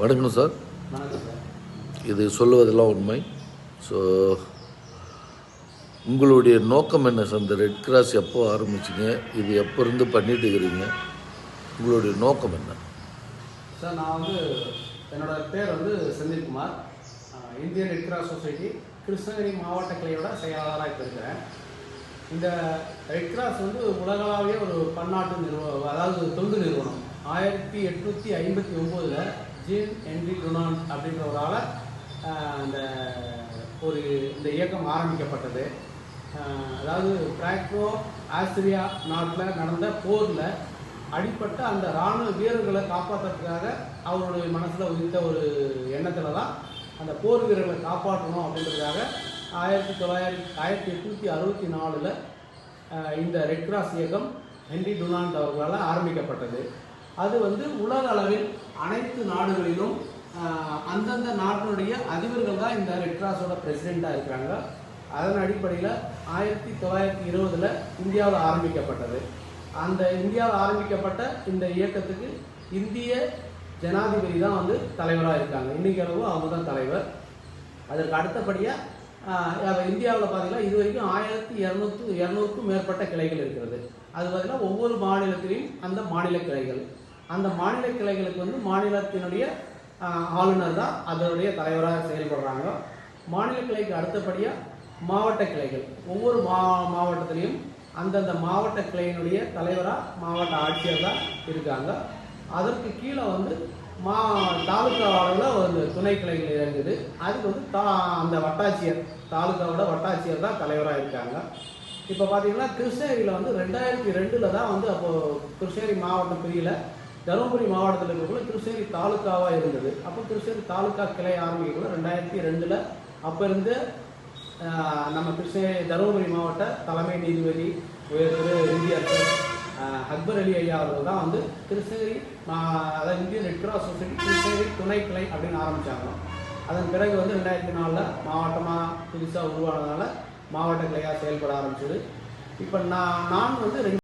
வணக்கம் சார். வணக்கம் சார். இது சொல்லுவதெல்லாம் உண்மை. ஸோ உங்களுடைய நோக்கம் என்ன சார்? இந்த ரெட் கிராஸ் எப்போ ஆரம்பிச்சிங்க? இது எப்போ இருந்து பண்ணிட்டு இருக்கிறீங்க? உங்களுடைய நோக்கம் என்ன சார்? நான் என்னோடய பேர் Senthilkumar. Indian red cross society Krishnagiri மாவட்ட கிளையோட செயலாளராக இப்போ இருக்கிறேன். இந்த ரெட் கிராஸ் உலகளாவிய ஒரு பன்னாட்டு நிறுவனம், அதாவது தொண்டு நிறுவனம். 1859 ஜீன் ஹென்றி டுனாண்ட் அப்படின்றவரால் இந்த இயக்கம் ஆரம்பிக்கப்பட்டது. அதாவது பிராங்கோ ஆஸ்திரியா நாட்டில் நடந்த போரில் அடிப்பட்ட அந்த இராணுவ வீரர்களை காப்பாற்றுறதுக்காக அவருடைய மனசில் உதித்த ஒரு எண்ணத்தில் தான் அந்த போர் வீரர்களை காப்பாற்றணும் அப்படின்றதுக்காக 1864 இந்த ரெட் கிராஸ் இயக்கம் ஹென்றி டுனாண்ட் அவர்களால் ஆரம்பிக்கப்பட்டது. அது உலக அளவில் அனைத்து நாடுகளிலும் அந்தந்த நாட்டினுடைய அதிபர்கள் தான் இந்த ரெட் கிராஸோட பிரசிடெண்ட்டாக இருக்கிறாங்க. அதன் அடிப்படையில் 1920 இந்தியாவில் ஆரம்பிக்கப்பட்டது. அந்த இந்தியாவில் ஆரம்பிக்கப்பட்ட இந்த இயக்கத்துக்கு இந்திய ஜனாதிபதி தான் தலைவராக இருக்காங்க. இன்றைக்கு அளவு அவங்க தான் தலைவர். அதற்கு அடுத்தபடியாக இந்தியாவில் பார்த்தீங்கன்னா இது வரைக்கும் 1200க்கும் மேற்பட்ட கிளைகள் இருக்கிறது. அது பார்த்தீங்கன்னா ஒவ்வொரு மாநிலத்திலையும் அந்த மாநில கிளைகள், அந்த மாநில கிளைகளுக்கு மாநிலத்தினுடைய ஆளுநர் தான் அதனுடைய தலைவராக செயல்படுறாங்க. மாநில கிளைக்கு அடுத்தபடியாக மாவட்ட கிளைகள், ஒவ்வொரு மாவட்டத்திலையும் அந்தந்த மாவட்ட கிளையினுடைய தலைவராக மாவட்ட ஆட்சியர் தான் இருக்காங்க. அதற்கு கீழே தாலுக்கா அளவில் துணை கிளைகள் இறங்குது. அதுக்கு அந்த வட்டாட்சியர், தாலுக்காவோட வட்டாட்சியர் தான் தலைவராக இருக்காங்க. இப்போ பார்த்தீங்கன்னா கிருஷ்ணகிரியில் 2002 தான் அப்போது கிருஷ்ணகிரி மாவட்டம் பிரியல, தருமபுரி மாவட்டத்தில் இருக்கக்குள்ள கிருஷ்ணகிரி தாலுக்காவாக இருந்தது. அப்போ கிருஷ்ணகிரி தாலுக்கா கிளை ஆரம்பிக்கக்குள்ள 2002 அப்போ இருந்து நம்ம கிருஷ்ணகிரி தருமபுரி மாவட்ட தலைமை நீதிபதி திரு இந்திய அக்பர் அலி ஐயா அவர்கள் தான் கிருஷ்ணகிரி, அதாவது Indian red cross society Krishnagiri துணை கிளை அப்படின்னு ஆரம்பித்தாங்க. அதன் பிறகு 2004 மாவட்டமாக புதுசாக உருவானதுனால மாவட்ட கிளையாக செயல்பட ஆரம்பிச்சது. இப்போ நான்